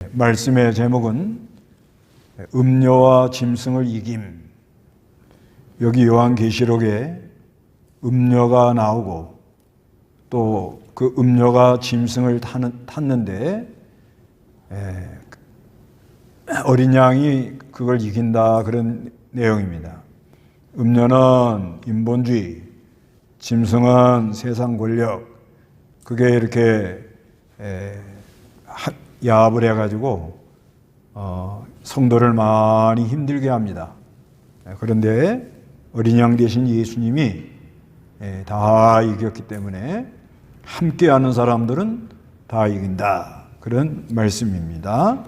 말씀의 제목은 음녀와 짐승을 이김. 여기 요한계시록에 음녀가 나오고 또 그 음녀가 짐승을 탔는데 어린 양이 그걸 이긴다, 그런 내용입니다. 음녀는 인본주의, 짐승은 세상 권력, 그게 이렇게 야합을 해가지고 성도를 많이 힘들게 합니다. 그런데 어린 양 되신 예수님이 다 이겼기 때문에 함께하는 사람들은 다 이긴다, 그런 말씀입니다.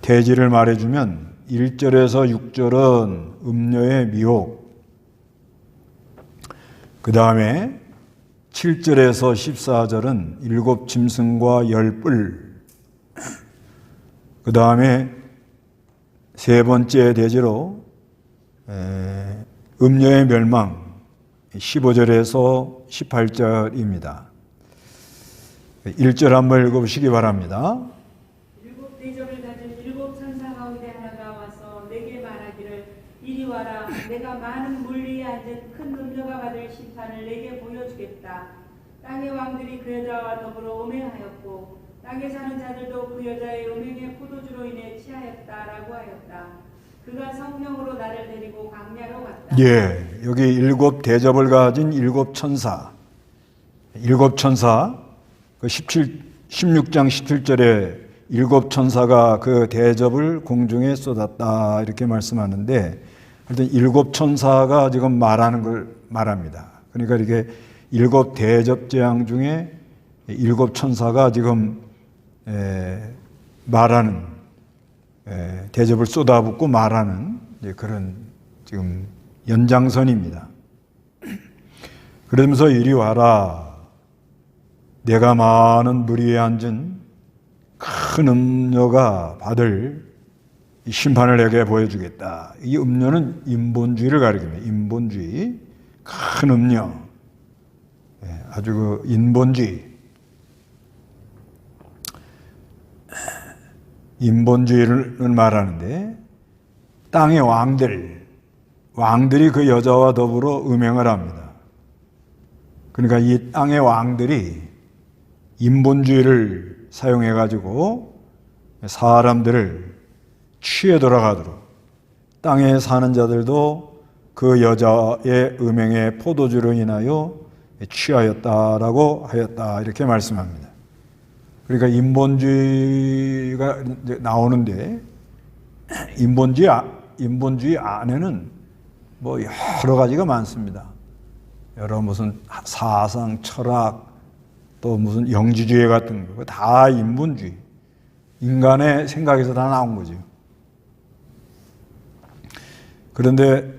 대지를 말해주면 1절에서 6절은 음녀의 미혹, 그 다음에 7절에서 14절은 일곱 짐승과 열 뿔, 그 다음에 세 번째 대지로 음녀의 멸망, 15절에서 18절입니다. 1절 한번 읽어보시기 바랍니다. 일곱 대접을 가진 일곱 천사 가운데 하나가 와서 내게 말하기를, 이리 와라. 내가 많은 물 위에 앉은 큰 음녀가 받을 심판을 내게 보여주겠다. 땅의 왕들이 그 여자와 더불어 음행하였고 땅에 사는 자들도 그 여자의 음행의 포도주로 인해 취하였다라고 하였다. 그가 성령으로 나를 데리고 광야로 갔다. 여기 일곱 대접을 가진 일곱 천사, 그 16장 17절에 일곱 천사가 그 대접을 공중에 쏟았다, 이렇게 말씀하는데, 하여튼 일곱 천사가 지금 말하는 걸 말합니다. 그러니까 이게 일곱 대접 재앙 중에 일곱 천사가 지금 말하는, 대접을 쏟아붓고 말하는 그런 지금 연장선입니다. 그러면서 이리 와라. 내가 많은 물 위에 앉은 큰 음녀가 받을 심판을 내게 보여주겠다. 이 음녀는 인본주의를 가리킵니다. 인본주의, 큰 음녀, 아주 그 인본주의를 말하는데, 땅의 왕들이 그 여자와 더불어 음행을 합니다. 그러니까 이 땅의 왕들이 인본주의를 사용해 가지고 사람들을 취해 돌아가도록, 땅에 사는 자들도 그 여자의 음행의 포도주로 인하여 취하였다라고 하였다, 이렇게 말씀합니다. 그러니까 인본주의가 나오는데, 인본주의 안에는 뭐 여러 가지가 많습니다. 여러 무슨 사상, 철학, 또 무슨 영지주의 같은 거, 다 인본주의, 인간의 생각에서 다 나온 거죠. 그런데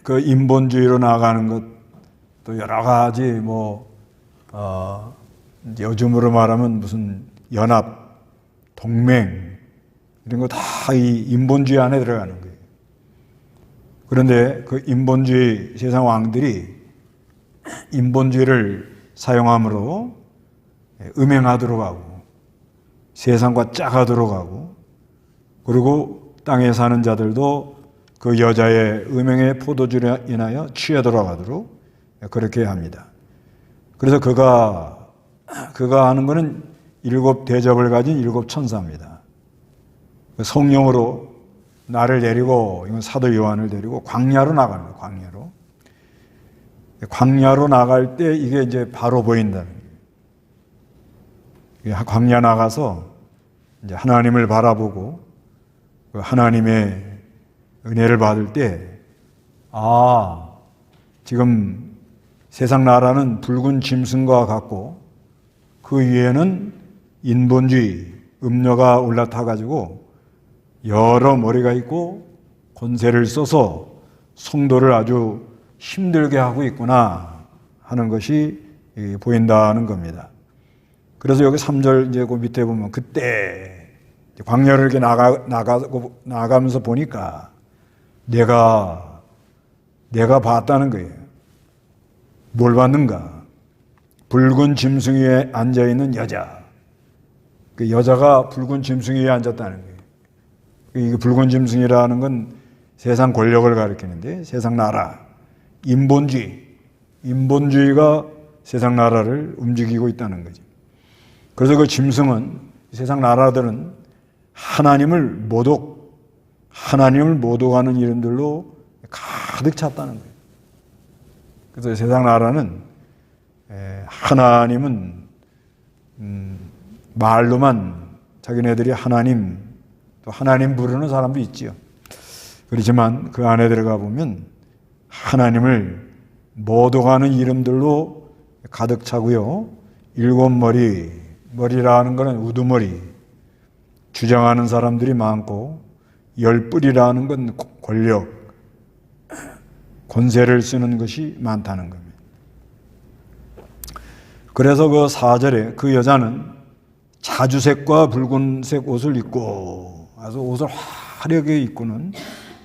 그 인본주의로 나가는 것도 여러 가지, 요즘으로 말하면 무슨 연합, 동맹, 이런 거 다 이 인본주의 안에 들어가는 거예요. 그런데 그 인본주의 세상 왕들이 인본주의를 사용함으로 음행하도록 하고 세상과 짝하도록 하고, 그리고 땅에 사는 자들도 그 여자의 음행의 포도주로 인하여 취하도록 하도록 그렇게 합니다. 그래서 그가 하는 것은 일곱 대접을 가진 일곱 천사입니다. 성령으로 나를 데리고, 이건 사도 요한을 데리고 광야로 나갑니다. 광야로 나갈 때 이게 이제 바로 보인다는 거예요. 광야 나가서 이제 하나님을 바라보고 하나님의 은혜를 받을 때, 지금 세상 나라는 붉은 짐승과 같고 그 위에는 인본주의, 음녀가 올라타 가지고 여러 머리가 있고 권세를 써서 성도를 아주 힘들게 하고 있구나 하는 것이 보인다는 겁니다. 그래서 여기 3절 이제 그 밑에 보면, 그때 광야를 이렇게 나가면서 보니까 내가 봤다는 거예요. 뭘 봤는가? 붉은 짐승 위에 앉아있는 여자, 그 여자가 붉은 짐승 위에 앉았다는 거예요. 이 붉은 짐승이라는 건 세상 권력을 가리키는데 세상 나라, 인본주의가 세상 나라를 움직이고 있다는 거죠. 그래서 그 짐승은 세상 나라들은 하나님을 모독하는 이름들로 가득 찼다는 거예요. 그래서 세상 나라는 하나님은 말로만 자기네들이 하나님, 또 하나님 부르는 사람도 있지요. 그렇지만 그 안에 들어가 보면 하나님을 모독하는 이름들로 가득 차고요. 일곱 머리라는 것은 우두머리, 주장하는 사람들이 많고, 열 뿔이라는 건 권력, 권세를 쓰는 것이 많다는 겁니다. 그래서 그 4절에 그 여자는 자주색과 붉은색 옷을 입고, 아주 옷을 화려하게 입고는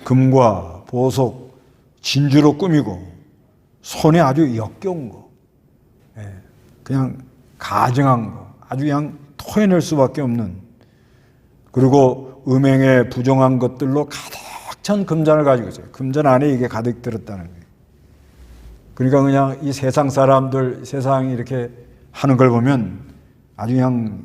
금과 보석, 진주로 꾸미고 손에 아주 역겨운 거, 그냥 가증한 거, 아주 그냥 토해낼 수밖에 없는, 그리고 음행에 부정한 것들로 가득 찬 금잔을 가지고 있어요. 금잔 안에 이게 가득 들었다는 거예요. 그러니까 그냥 이 세상 사람들, 세상이 이렇게 하는 걸 보면 아주 그냥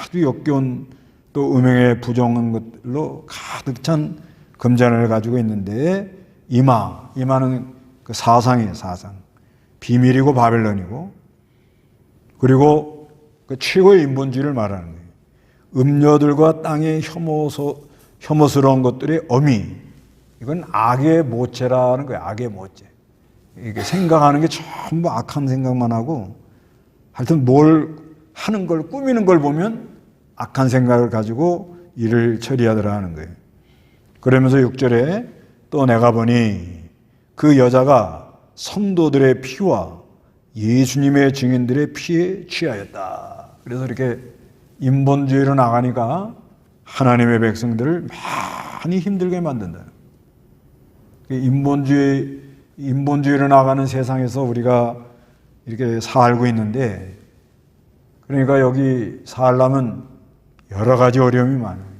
아주 역겨운 또 음행에 부정한 것들로 가득 찬 금잔을 가지고 있는데, 이마는 그 사상이에요, 사상. 비밀이고 바벨론이고, 그리고 그 최고의 인본주의를 말하는 거예요. 음녀들과 땅의 혐오스러운 것들의 어미, 이건 악의 모체라는 거예요. 악의 모체. 이게 생각하는 게 전부 악한 생각만 하고, 하여튼 뭘 하는 걸, 꾸미는 걸 보면 악한 생각을 가지고 일을 처리하더라 하는 거예요. 그러면서 6절에 또 내가 보니 그 여자가 성도들의 피와 예수님의 증인들의 피에 취하였다. 그래서 이렇게 인본주의로 나가니까 하나님의 백성들을 많이 힘들게 만든다. 인본주의로 나가는 세상에서 우리가 이렇게 살고 있는데, 그러니까 여기 살려면 여러 가지 어려움이 많아요.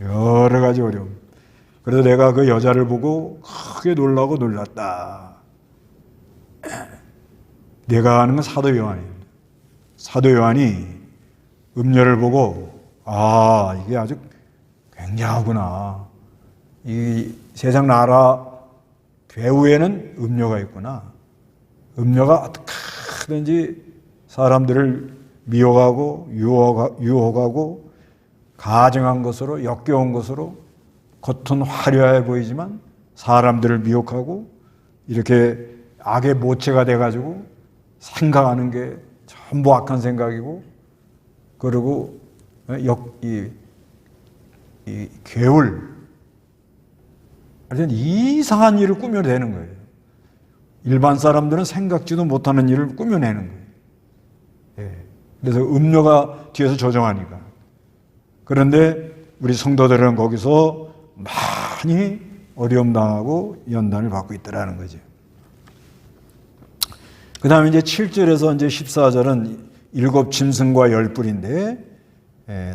여러 가지 어려움. 그래서 내가 그 여자를 보고 크게 놀랐다. 내가 아는 건 사도 요한입니다. 사도 요한이 음녀를 보고, 이게 아주 굉장하구나. 이 세상 나라 배후에는 음녀가 있구나. 음녀가 어떻게든지 사람들을 미혹하고 유혹하고 가증한 것으로, 역겨운 것으로, 겉은 화려해 보이지만 사람들을 미혹하고 이렇게 악의 모체가 돼가지고 생각하는 게 전부 악한 생각이고, 그리고 이 괴울, 하여튼 이상한 일을 꾸며내는 거예요. 일반 사람들은 생각지도 못하는 일을 꾸며내는 거예요. 그래서 음료가 뒤에서 조정하니까. 그런데 우리 성도들은 거기서 많이 어려움 당하고 연단을 받고 있더라는 거죠. 그 다음에 이제 7절에서 이제 14절은 일곱 짐승과 열 뿔인데,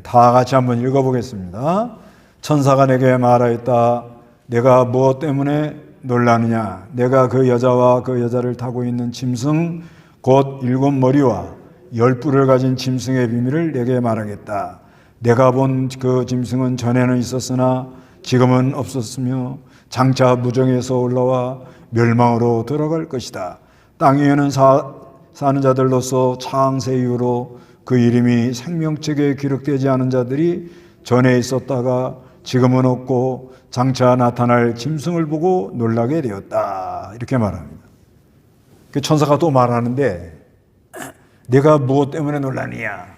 다 같이 한번 읽어보겠습니다. 천사가 내게 말하였다. 내가 무엇 때문에 놀라느냐? 내가 그 여자와 그 여자를 타고 있는 짐승 곧 일곱 머리와 열 뿔을 가진 짐승의 비밀을 내게 말하겠다. 내가 본 그 짐승은 전에는 있었으나 지금은 없었으며 장차 무정에서 올라와 멸망으로 들어갈 것이다. 땅 위에는 사는 자들로서 창세 이후로 그 이름이 생명책에 기록되지 않은 자들이 전에 있었다가 지금은 없고 장차 나타날 짐승을 보고 놀라게 되었다. 이렇게 말합니다. 그 천사가 또 말하는데, 내가 무엇 때문에 놀라느냐?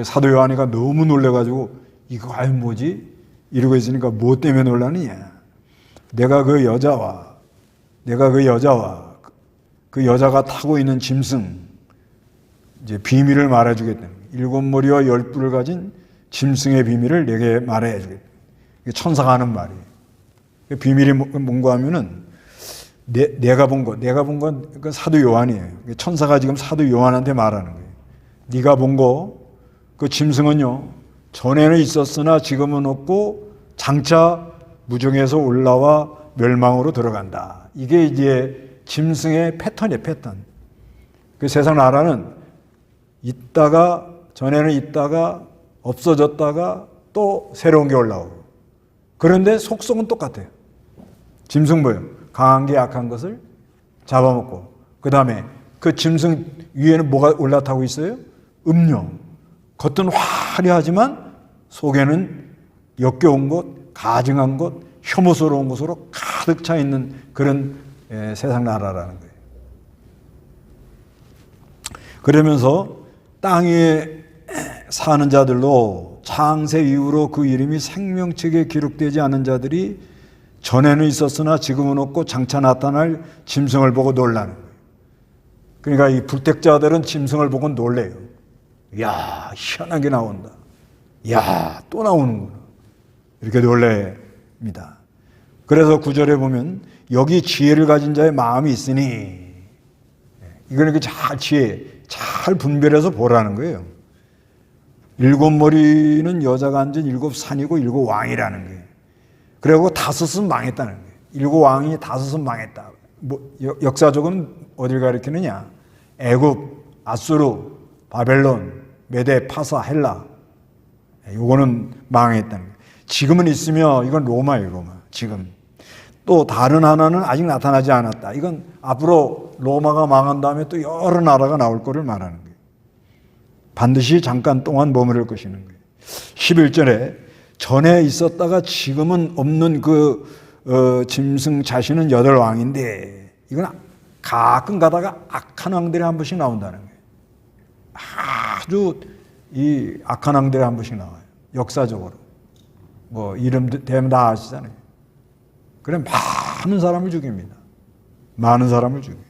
사도 요한이가 너무 놀래가지고 이거 과연 뭐지? 이러고 있으니까 무엇 때문에 놀라느냐? 내가 그 여자와 그 여자가 타고 있는 짐승, 이제 비밀을 말해주겠다. 일곱 머리와 열 뿔을 가진 짐승의 비밀을 내게 말해주겠다. 천사가 하는 말이에요. 비밀이 뭔가 하면은, 내가 본 건 그 사도 요한이에요. 천사가 지금 사도 요한한테 말하는 거예요. 네가 본 거, 그 짐승은요, 전에는 있었으나 지금은 없고 장차 무중에서 올라와 멸망으로 들어간다. 이게 이제 짐승의 패턴이에요, 패턴. 그 세상 나라는 전에는 있다가 없어졌다가 또 새로운 게 올라오고. 그런데 속성은 똑같아요. 짐승 뭐예요? 강한 게 약한 것을 잡아먹고, 그 다음에 그 짐승 위에는 뭐가 올라타고 있어요? 음료. 겉은 화려하지만 속에는 역겨운 것, 가증한 것, 혐오스러운 것으로 가득 차 있는 그런 세상 나라라는 거예요. 그러면서 땅 위에 사는 자들로 창세 이후로 그 이름이 생명책에 기록되지 않은 자들이 전에는 있었으나 지금은 없고 장차 나타날 짐승을 보고 놀라는 거예요. 그러니까 이 불택자들은 짐승을 보고 놀래요. 이야, 희한하게 나온다. 이야, 또 나오는구나. 이렇게 놀랍니다. 그래서 9절에 보면 여기 지혜를 가진 자의 마음이 있으니, 이걸 이렇게 잘 분별해서 보라는 거예요. 7머리는 여자가 앉은 7산이고 7왕이라는 거예요. 그리고 5은 망했다는 거예요. 7왕이 5은 망했다. 역사적으로 어딜 가리키느냐? 애굽, 아수르, 바벨론, 메데, 파사, 헬라. 요거는 망했다는 거예요. 지금은 있으며 이건 로마예요, 로마. 지금. 또 다른 하나는 아직 나타나지 않았다. 이건 앞으로 로마가 망한 다음에 또 여러 나라가 나올 거를 말하는 거예요. 반드시 잠깐 동안 머무를 것이는 거예요. 11절에 전에 있었다가 지금은 없는 짐승 자신은 8왕인데, 이건 가끔 가다가 악한 왕들이 한 번씩 나온다는 거예요. 아주 이 악한 왕들이 한 번씩 나와요. 역사적으로. 뭐 이름 대면 다 아시잖아요. 그래 많은 사람을 죽입니다. 많은 사람을 죽여요.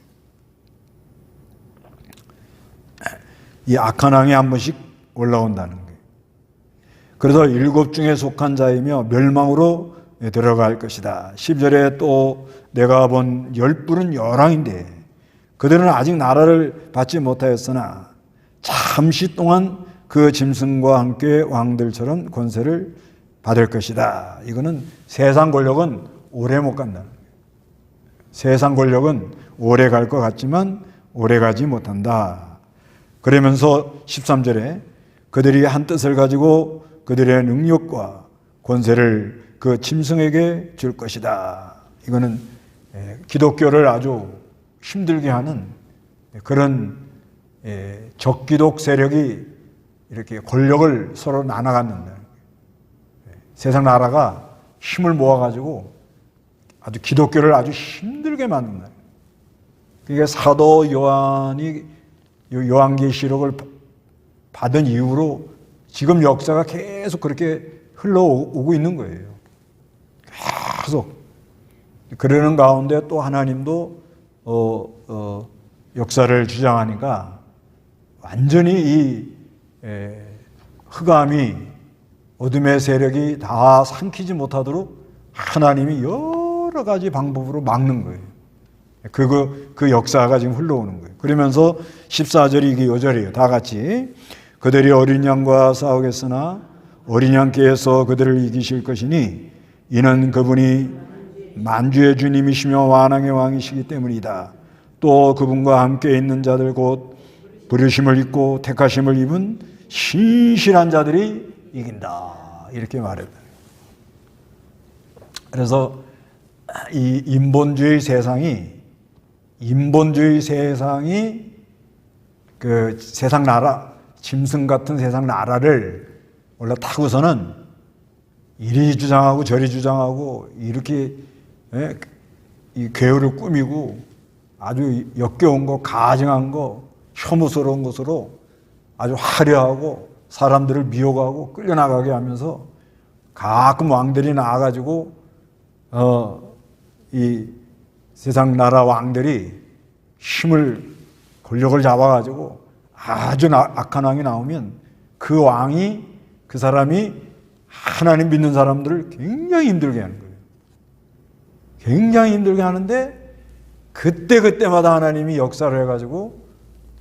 이 악한 왕이 한 번씩 올라온다는 거예요. 그래서 7 중에 속한 자이며 멸망으로 들어갈 것이다. 10절에 또 내가 본 10뿔은 열왕인데 그들은 아직 나라를 받지 못하였으나 잠시 동안 그 짐승과 함께 왕들처럼 권세를 받을 것이다. 이거는 세상 권력은 오래 못 간다는 거예요. 세상 권력은 오래 갈 것 같지만 오래 가지 못한다. 그러면서 13절에 그들이 한 뜻을 가지고 그들의 능력과 권세를 그 짐승에게 줄 것이다. 이거는 기독교를 아주 힘들게 하는 그런 적기독 세력이 이렇게 권력을 서로 나눠갖는다. 세상 나라가 힘을 모아가지고 아주 기독교를 아주 힘들게 만든다. 그게 사도 요한이 요한계시록을 받은 이후로 지금 역사가 계속 그렇게 흘러오고 있는 거예요. 계속. 그러는 가운데 또 하나님도 역사를 주장하니까 완전히 이 흑암이 어둠의 세력이 다 삼키지 못하도록 하나님이 여러 가지 방법으로 막는 거예요. 그 역사가 지금 흘러오는 거예요. 그러면서 14절이 이게 요절이에요. 다 같이. 그들이 어린 양과 싸우겠으나 어린 양께서 그들을 이기실 것이니 이는 그분이 만주의 주님이시며 완왕의 왕이시기 때문이다. 또 그분과 함께 있는 자들 곧 부르심을 입고 택하심을 입은 신실한 자들이 이긴다. 이렇게 말했다. 그래서 이 인본주의 세상이 그 세상 나라, 짐승 같은 세상 나라를 올라타고서는 이리 주장하고 저리 주장하고 이렇게 이 괴우를 꾸미고 아주 역겨운 거, 가증한 거, 혐오스러운 것으로 아주 화려하고 사람들을 미혹하고 끌려나가게 하면서 가끔 왕들이 나와가지고 이 세상 나라 왕들이 권력을 잡아가지고 아주 악한 왕이 나오면 그 사람이 하나님 믿는 사람들을 굉장히 힘들게 하는 거예요. 굉장히 힘들게 하는데 그때마다 하나님이 역사를 해가지고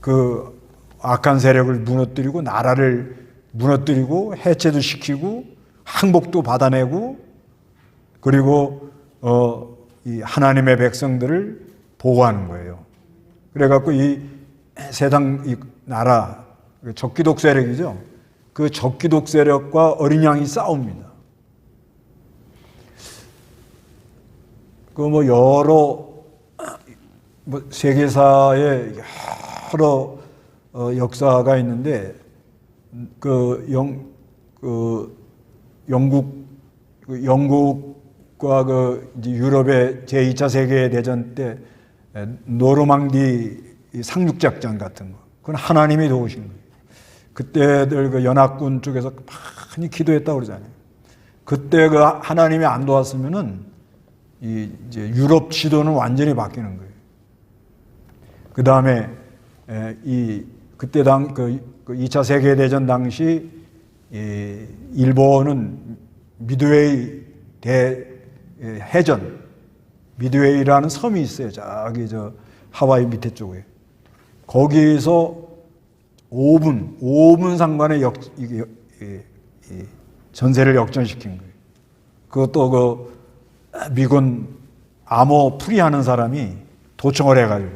그 악한 세력을 무너뜨리고 나라를 무너뜨리고 해체도 시키고 항복도 받아내고 그리고 이 하나님의 백성들을 보호하는 거예요. 그래갖고 이 세상 이 나라 적기독 세력이죠. 그 적기독 세력과 어린 양이 싸웁니다. 그 뭐 여러 세계사에 여러 역사가 있는데 영국과 이제 유럽의 제2차 세계 대전 때 노르망디 상륙작전 같은 거, 그건 하나님이 도우신 거예요. 그때들 그 연합군 쪽에서 많이 기도했다고 그러잖아요. 그때 그 하나님이 안 도왔으면은 이제 유럽 지도는 완전히 바뀌는 거예요. 그 다음에 그때 그 2차 세계 대전 당시 일본은 미드웨이 해전 미드웨이라는 섬이 있어요. 저기 하와이 밑에 쪽에. 거기서 5분 상관의 전세를 역전시킨 거예요. 그것도 미군 암호 풀이하는 사람이 도청을 해가지고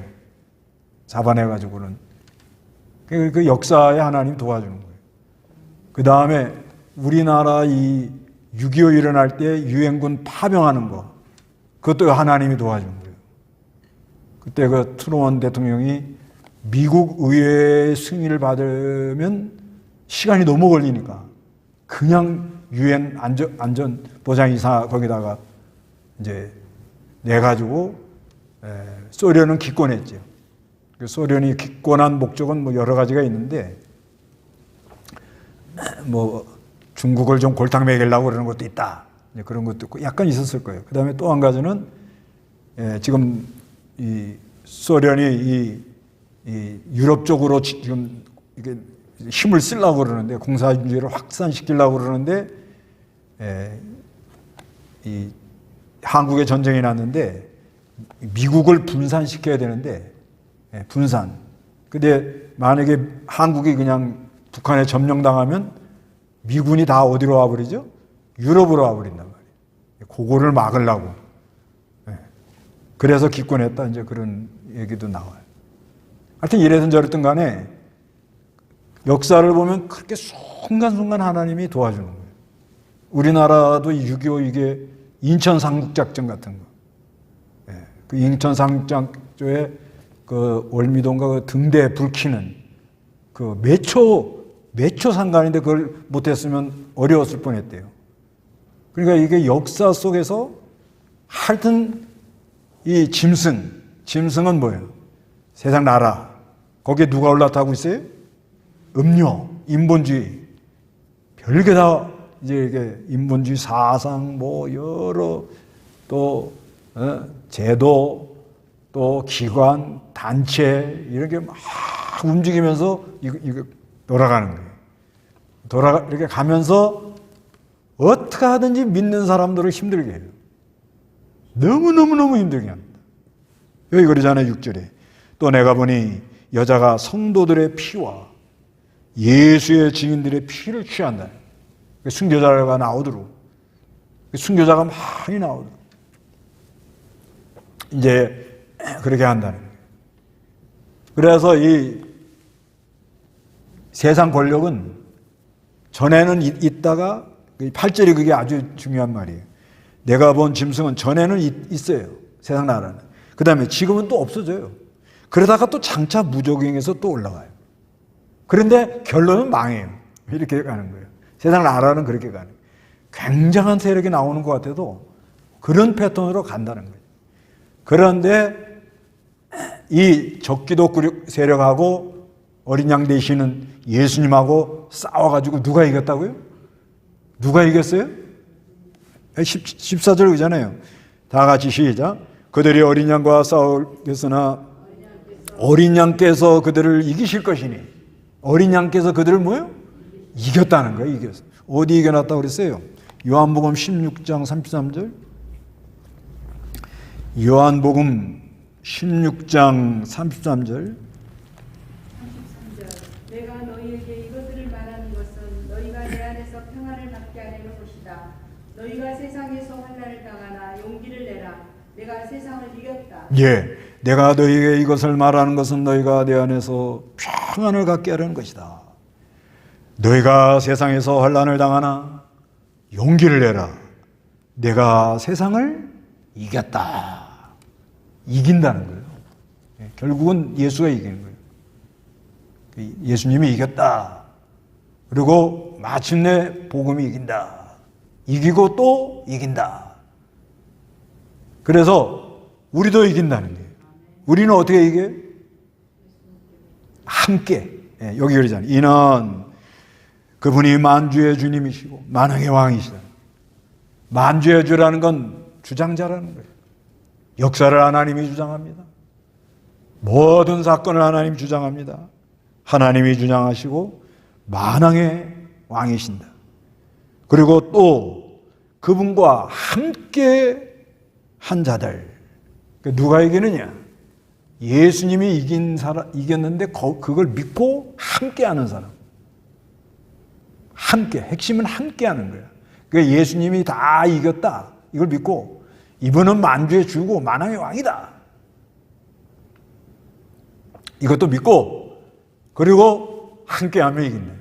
잡아내가지고는 그 역사에 하나님 도와주는 거예요. 그 다음에 우리나라 이 6.25 일어날 때 유엔군 파병하는 거, 그것도 하나님이 도와준 거예요. 그때 그 트루먼 대통령이 미국 의회의 승인을 받으면 시간이 너무 걸리니까 그냥 유엔 안전보장이사 거기다가 이제 내가지고 소련은 기권했죠. 소련이 기권한 목적은 뭐 여러 가지가 있는데 뭐 중국을 좀 골탕 먹이려고 그러는 것도 있다. 그런 것도 있고 약간 있었을 거예요. 그 다음에 또 한 가지는 지금 이 소련이 이 유럽 쪽으로 지금 이게 힘을 쓰려고 그러는데 공산주의를 확산시키려고 그러는데 이 한국에 전쟁이 났는데 미국을 분산시켜야 되는데 분산. 근데 만약에 한국이 그냥 북한에 점령당하면 미군이 다 어디로 와버리죠? 유럽으로 와버린단 말이에요. 그거를 막으려고. 그래서 기권했다. 이제 그런 얘기도 나와요. 하여튼 이래든 저랬든 간에 역사를 보면 그렇게 순간순간 하나님이 도와주는 거예요. 우리나라도 6.25 이게 인천 상륙작전 같은 거. 그 인천 상륙작전에 그 월미동과 그 등대 불 켜는 그 몇 초 상관인데 그걸 못했으면 어려웠을 뻔했대요. 그러니까 이게 역사 속에서 하여튼 이 짐승은 뭐예요? 세상 나라. 거기에 누가 올라타고 있어요? 음료, 인본주의. 별게 다 이제 이게 인본주의 사상, 뭐 여러 또 제도, 또 기관, 단체 이런 게 막 움직이면서 이거 돌아가는 거예요. 이렇게 가면서 어떻게 하든지 믿는 사람들을 힘들게 해요. 너무너무 힘들게 합니다. 여기 그러잖아요. 6절에. 또 내가 보니 여자가 성도들의 피와 예수의 증인들의 피를 취한다. 순교자가 나오도록. 순교자가 많이 나오도록. 이제 그렇게 한다는 거예요. 그래서 이 세상 권력은 전에는 있다가 8절이 그게 아주 중요한 말이에요. 내가 본 짐승은 전에는 있어요. 세상 나라는. 그 다음에 지금은 또 없어져요. 그러다가 또 장차 무적행에서 또 올라가요. 그런데 결론은 망해요. 이렇게 가는 거예요. 세상 나라는 그렇게 가는 거예요. 굉장한 세력이 나오는 것 같아도 그런 패턴으로 간다는 거예요. 그런데 이 적기독 세력하고 어린 양 되시는 예수님하고 싸워가지고 누가 이겼다고요? 누가 이겼어요? 14절 그잖아요. 다 같이 시작. 그들이 어린 양과 싸우겠으나 어린 양께서 그들을 이기실 것이니. 어린 양께서 그들을 뭐요? 이겼다는 거예요. 이겼어. 어디 이겨놨다고 그랬어요? 요한복음 16장 33절. 요한복음 16장 33절. 33절 내가 너희에게 이것들을 말하는 것은 너희가 내 안에서 평안을 받게 하려는 것이다. 너희가 세상에서 환난을 당하나 용기를 내라. 내가 세상을 이겼다. 예, 내가 너희에게 이것을 말하는 것은 너희가 내 안에서 평안을 갖게 하려는 것이다. 너희가 세상에서 환난을 당하나 용기를 내라. 내가 세상을 이겼다. 이긴다는 거예요. 결국은 예수가 이기는 거예요. 예수님이 이겼다. 그리고 마침내 복음이 이긴다. 이기고 또 이긴다. 그래서 우리도 이긴다는 거예요. 우리는 어떻게 이겨요? 함께. 여기 그러잖아요. 이는 그분이 만주의 주님이시고 만왕의 왕이시다. 만주의 주라는 건 주장자라는 거예요. 역사를 하나님이 주장합니다. 모든 사건을 하나님이 주장합니다. 하나님이 주장하시고 만왕의 왕이신다. 그리고 또 그분과 함께 한 자들. 누가 이기느냐? 예수님이 이겼는데 그걸 믿고 함께 하는 사람. 함께. 핵심은 함께 하는 거야. 그러니까 예수님이 다 이겼다. 이걸 믿고 이분은 만주의 주고 만왕의 왕이다. 이것도 믿고 그리고 함께하면 이긴다.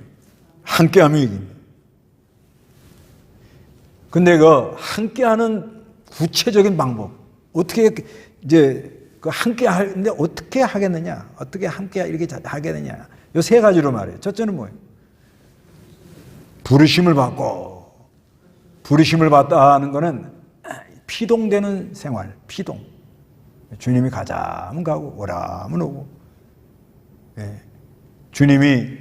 함께하면 이긴다. 근데 그 함께하는 구체적인 방법 어떻게 이제 그 함께 하는데 어떻게 하겠느냐? 어떻게 함께 이렇게 하겠느냐? 요 세 가지로 말해요. 첫째는 뭐예요? 부르심을 받고 부르심을 받다 하는 거는 피동되는 생활, 피동. 주님이 가자 하면 가고 오라 하면 오고. 주님이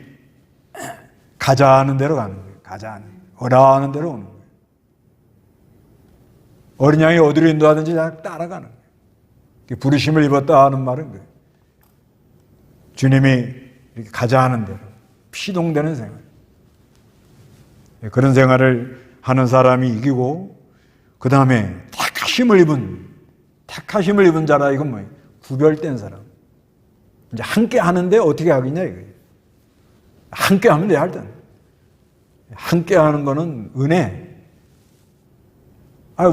가자 하는 대로 가는 거예요. 가자 하는, 오라 하는 대로 오는 거예요. 어린 양이 어디로 인도하든지 따라가는 거예요. 부르심을 입었다 하는 말은 거예요. 주님이 이렇게 가자 하는 대로 피동되는 생활. 그런 생활을 하는 사람이 이기고, 그 다음에 택하심을 입은 자라. 이건 뭐예요? 구별된 사람. 이제 함께 하는데 어떻게 하겠냐 이거예요. 함께 하면 돼, 일단. 함께 하는 거는 은혜.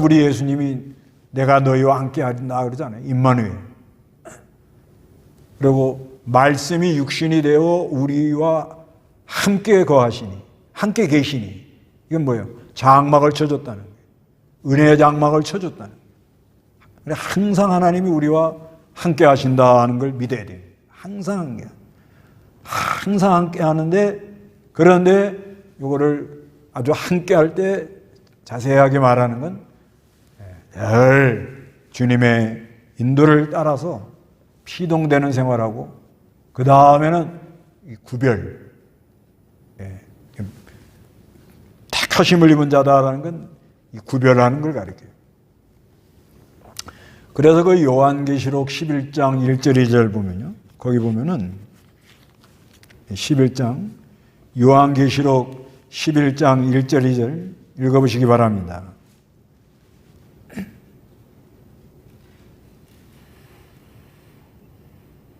우리 예수님이 내가 너희와 함께 하리라 그러잖아요. 임마누엘. 그리고 말씀이 육신이 되어 우리와 함께 거하시니, 함께 계시니. 이건 뭐예요? 장막을 쳐줬다는 거예요. 은혜의 장막을 쳐줬다는 거예요. 항상 하나님이 우리와 함께 하신다는 걸 믿어야 돼요. 항상 함께 하는데, 그런데 이거를 아주 함께 할 때 자세하게 말하는 건 늘 주님의 인도를 따라서 피동되는 생활하고, 그 다음에는 구별, 택하심을 입은 자다라는 건 이 구별하는 걸 가리켜요. 그래서 그 요한계시록 11장 1절 2절 보면요. 거기 보면은 11장 요한계시록 11장 1절 2절 읽어보시기 바랍니다.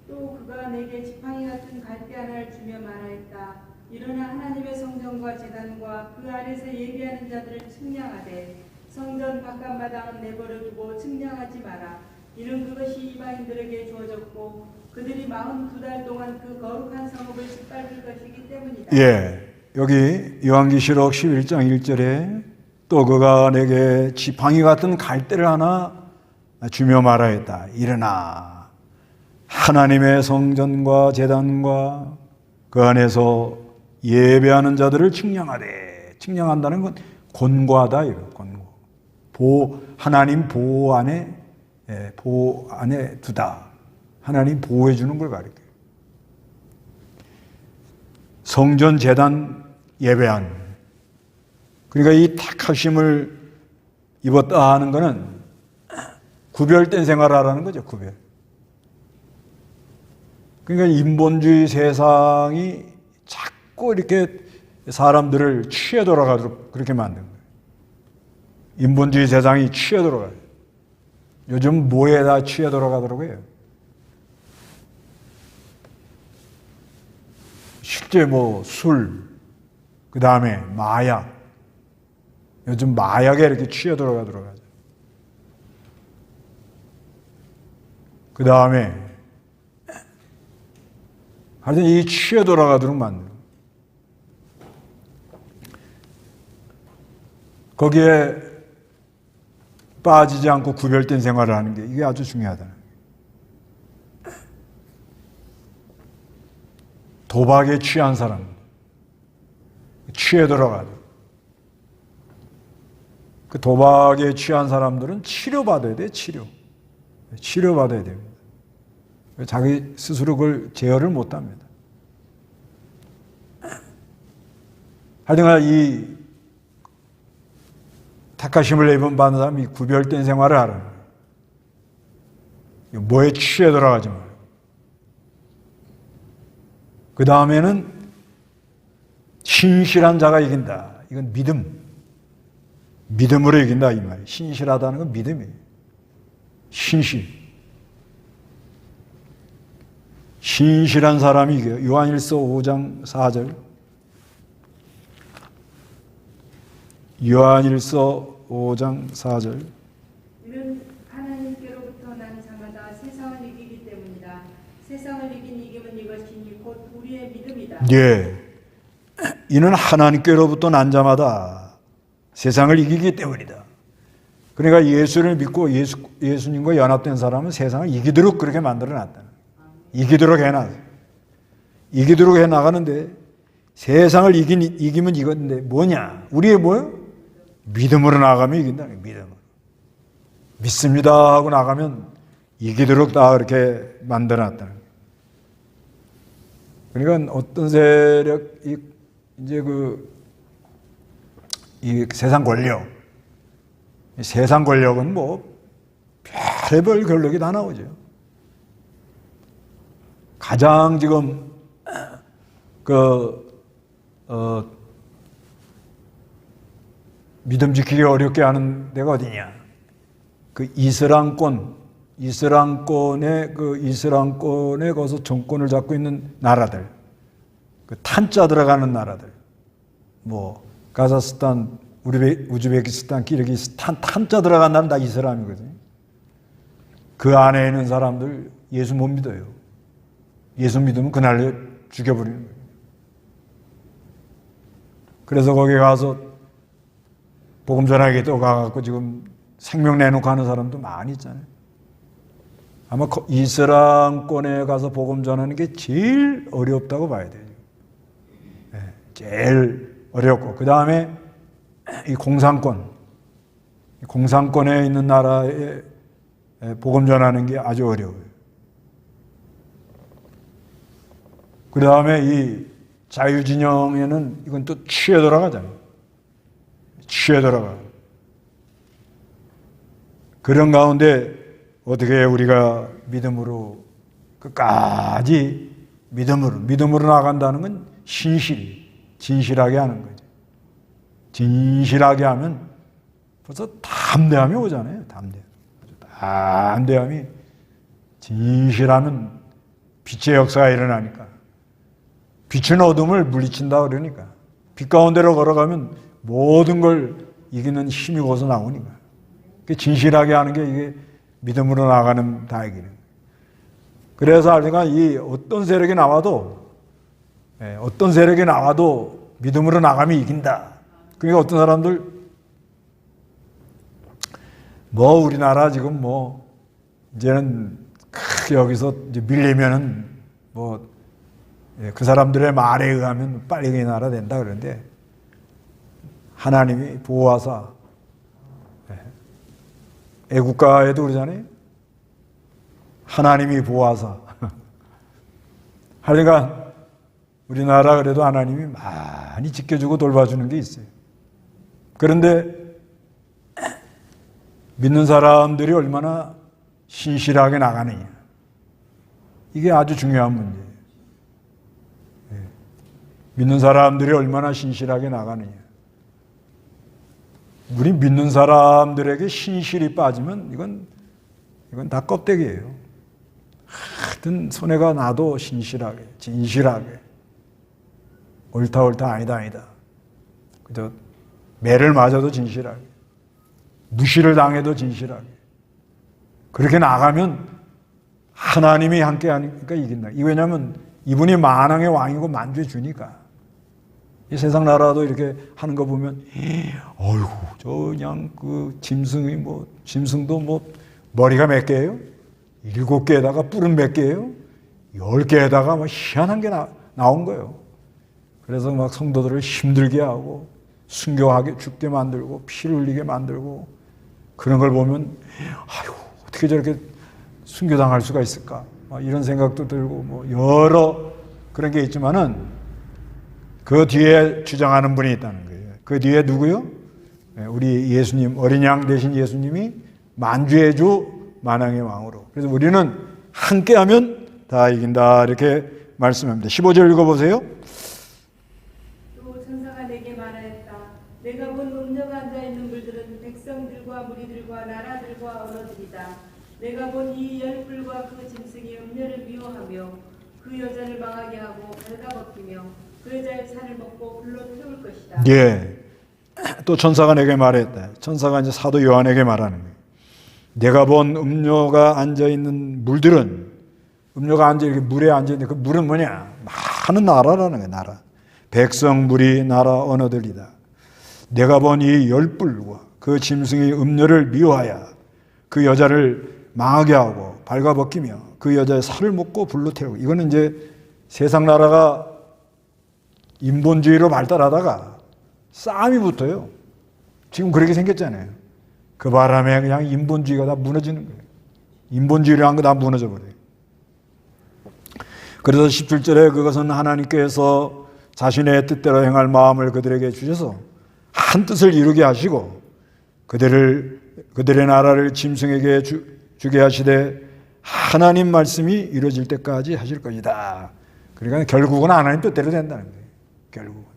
또 그가 내게 지팡이 같은 갈대 하나를 주며 말하였다. 일어나 하나님의 성전과 제단과 그 안에서 예배하는 자들을 측량하되 성전 바깥마당은 내버려 두고 측량하지 마라. 이는 그것이 이방인들에게 주어졌고 그들이 42달 동안 그 거룩한 성읍을 짓밟을 것이기 때문이다. 여기 요한계시록 11장 1절에 또 그가 내게 지팡이 같은 갈대를 하나 주며 말하였다. 일어나 하나님의 성전과 제단과 그 안에서 예배하는 자들을 측량하되. 측량한다는 건 권고하다 이거. 권고. 하나님 보호 안에 두다. 하나님 보호해 주는 걸 가리켜요. 성전 제단 예배한. 그러니까 이 택하심을 입었다 하는 것은 구별된 생활하라는 거죠. 구별. 그러니까 인본주의 세상이 자꾸 이렇게 사람들을 취해 돌아가도록 그렇게 만든 거예요. 인본주의 세상이 취해 돌아가요. 요즘 뭐에 다 취해 돌아가도록 해요? 실제 뭐 술, 그 다음에 마약, 요즘 마약에 이렇게 취해 들어가죠. 그 다음에 하여튼 이 취해 돌아가도록 만드는 거기에 빠지지 않고 구별된 생활을 하는 게 이게 아주 중요하다. 도박에 취한 사람, 취해 들어가도 그 도박에 취한 사람들은 치료받아야 돼, 치료받아야 됩니다. 자기 스스로 그걸 제어를 못합니다. 하여간 이 택하심을 입은 받는 사람이 구별된 생활을 하라는 거예요. 뭐에 취해 들어가지 말고. 그 다음에는 신실한 자가 이긴다. 이건 믿음으로 이긴다 이 말이에요. 신실하다는 건 믿음이에요. 신실한 사람이 이겨요. 요한일서 5장 4절. 요한일서 5장 4절. 이는 하나님께로부터 난 자마다 세상을 이기기 때문이다. 세상을 이긴 이김은 이것이니 곧 우리의 믿음이다. 예. 이는 하나님께로부터 난 자마다 세상을 이기기 때문이다. 그러니까 예수를 믿고 예수님과 연합된 사람은 세상을 이기도록 그렇게 만들어놨다. 이기도록 해놔. 이기도록 해나가는데 세상을 이기면 이건데 뭐냐? 우리의 뭐요? 믿음으로 나가면 이긴다. 믿음으로. 믿습니다 하고 나가면 이기도록 다 그렇게 만들어놨다. 그러니까 어떤 세력이 이제 이 세상 권력은 뭐 별별 권력이 다 나오죠. 가장 지금 믿음 지키기 어렵게 하는 데가 어디냐? 그 이슬람권에 거기서 정권을 잡고 있는 나라들, 그 탄자 들어가는 나라들, 뭐 카자흐스탄, 우즈베키스탄, 키르기스탄 탄자 들어간 나라는 다 이슬람이거든요. 그 안에 있는 사람들 예수 못 믿어요. 예수 믿으면 그날로 죽여버리는 거예요. 그래서 거기 가서 복음 전하게 또 가갖고 지금 생명 내놓고 하는 사람도 많이 있잖아요. 아마 이슬람권에 가서 복음 전하는 게 제일 어렵다고 봐야 돼요. 네, 제일 어렵고 그 다음에 이 공산권에 있는 나라에 복음 전하는 게 아주 어려워요. 그 다음에 이 자유진영에는 이건 또 취해 들어가잖아요. 취해 들어가. 그런 가운데 어떻게 우리가 믿음으로 끝까지 믿음으로 나간다는 건 진실하게 하는 거죠. 진실하게 하면 벌써 담대함이 오잖아요. 담대함이 진실하면 빛의 역사가 일어나니까. 빛은 어둠을 물리친다 그러니까. 빛 가운데로 걸어가면 모든 걸 이기는 힘이 거기서 나오니까. 진실하게 하는 게 이게 믿음으로 나가는 다이기는. 그래서 우리가 이 어떤 세력이 나와도 믿음으로 나가면 이긴다. 그러니까 어떤 사람들 우리나라 지금 이제는 여기서 이제 밀리면은 그 사람들의 말에 의하면 빨리 이 나라 된다 그러는데 하나님이 보호하사 애국가에도 그러잖아요. 하나님이 보호하사. 하여간 우리나라 그래도 하나님이 많이 지켜주고 돌봐주는 게 있어요. 그런데 믿는 사람들이 얼마나 신실하게 나가느냐. 이게 아주 중요한 문제예요. 믿는 사람들이 얼마나 신실하게 나가느냐. 우리 믿는 사람들에게 신실이 빠지면 이건 다 껍데기예요. 하여튼 손해가 나도 진실하게 옳다 아니다. 그저 매를 맞아도 진실하게, 무시를 당해도 진실하게. 그렇게 나가면 하나님이 함께 하니까 이긴다. 왜냐하면 이분이 만왕의 왕이고 만주의 주니까. 이 세상 나라도 이렇게 하는 거 보면, 어이구, 저 그냥 그 짐승도 머리가 몇 개예요? 7개에다가 뿔은 몇 개예요? 10개에다가 희한한 게 나온 거예요. 그래서 막 성도들을 힘들게 하고, 순교하게 죽게 만들고, 피를 흘리게 만들고, 그런 걸 보면, 아유, 어떻게 저렇게 순교당할 수가 있을까? 이런 생각도 들고, 여러 그런 게 있지만은, 그 뒤에 주장하는 분이 있다는 거예요. 그 뒤에 누구요? 우리 예수님, 어린 양 되신 예수님이 만주의 주, 만왕의 왕으로. 그래서 우리는 함께하면 다 이긴다. 이렇게 말씀합니다. 15절 읽어보세요. 또 천사가 내게 말하였다. 내가 본 음녀가 앉아있는 물들은 백성들과 무리들과 나라들과 언어들이다. 내가 본 이 열불과 그 짐승이 음녀를 미워하며 그 여자를 망하게 하고 갉아벗기며 그 여자의 살을 먹고 불로 태울 것이다. 예. 또 천사가 내게 말했다. 천사가 이제 사도 요한에게 말하는 거예요. 내가 본 음녀가 앉아있는 물들은, 음녀가 이렇게 물에 앉아있는데 그 물은 뭐냐? 많은 나라라는 거예요, 나라. 백성, 무리, 나라, 언어들이다. 내가 본 이 열불과 그 짐승이 음녀를 미워하여 그 여자를 망하게 하고 발가벗기며 그 여자의 살을 먹고 불로 태우고. 이거는 이제 세상 나라가 인본주의로 발달하다가 싸움이 붙어요. 지금 그렇게 생겼잖아요. 그 바람에 그냥 인본주의가 다 무너지는 거예요. 인본주의를 한 거 다 무너져 버려요. 그래서 17절에 그것은 하나님께서 자신의 뜻대로 행할 마음을 그들에게 주셔서 한 뜻을 이루게 하시고 그들의 나라를 짐승에게 주게 하시되 하나님 말씀이 이루어질 때까지 하실 것이다. 그러니까 결국은 하나님 뜻대로 된다는 거예요. 결국은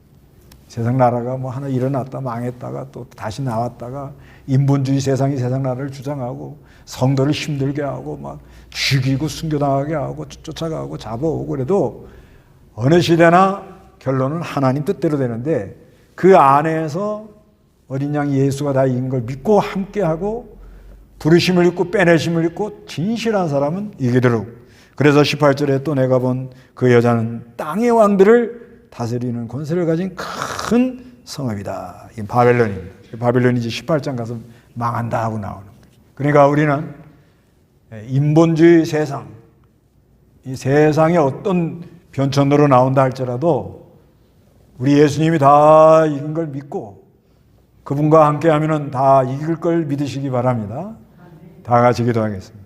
세상 나라가 하나 일어났다 망했다가 또 다시 나왔다가 인본주의 세상 나라를 주장하고 성도를 힘들게 하고 막 죽이고 순교당하게 하고 쫓아가고 잡아오고 그래도 어느 시대나 결론은 하나님 뜻대로 되는데 그 안에서 어린 양 예수가 다 이긴 걸 믿고 함께하고 부르심을 입고 빼내심을 입고 진실한 사람은 이기도록. 그래서 18절에 또 내가 본 그 여자는 땅의 왕들을 다스리는 권세를 가진 큰 성읍이다. 이 바벨론입니다. 바벨론이 이제 18장 가서 망한다 하고 나오는 거예요. 그러니까 우리는 인본주의 세상, 이 세상에 어떤 변천으로 나온다 할지라도 우리 예수님이 다 이긴 걸 믿고 그분과 함께하면 다 이길 걸 믿으시기 바랍니다. 다 같이 기도하겠습니다.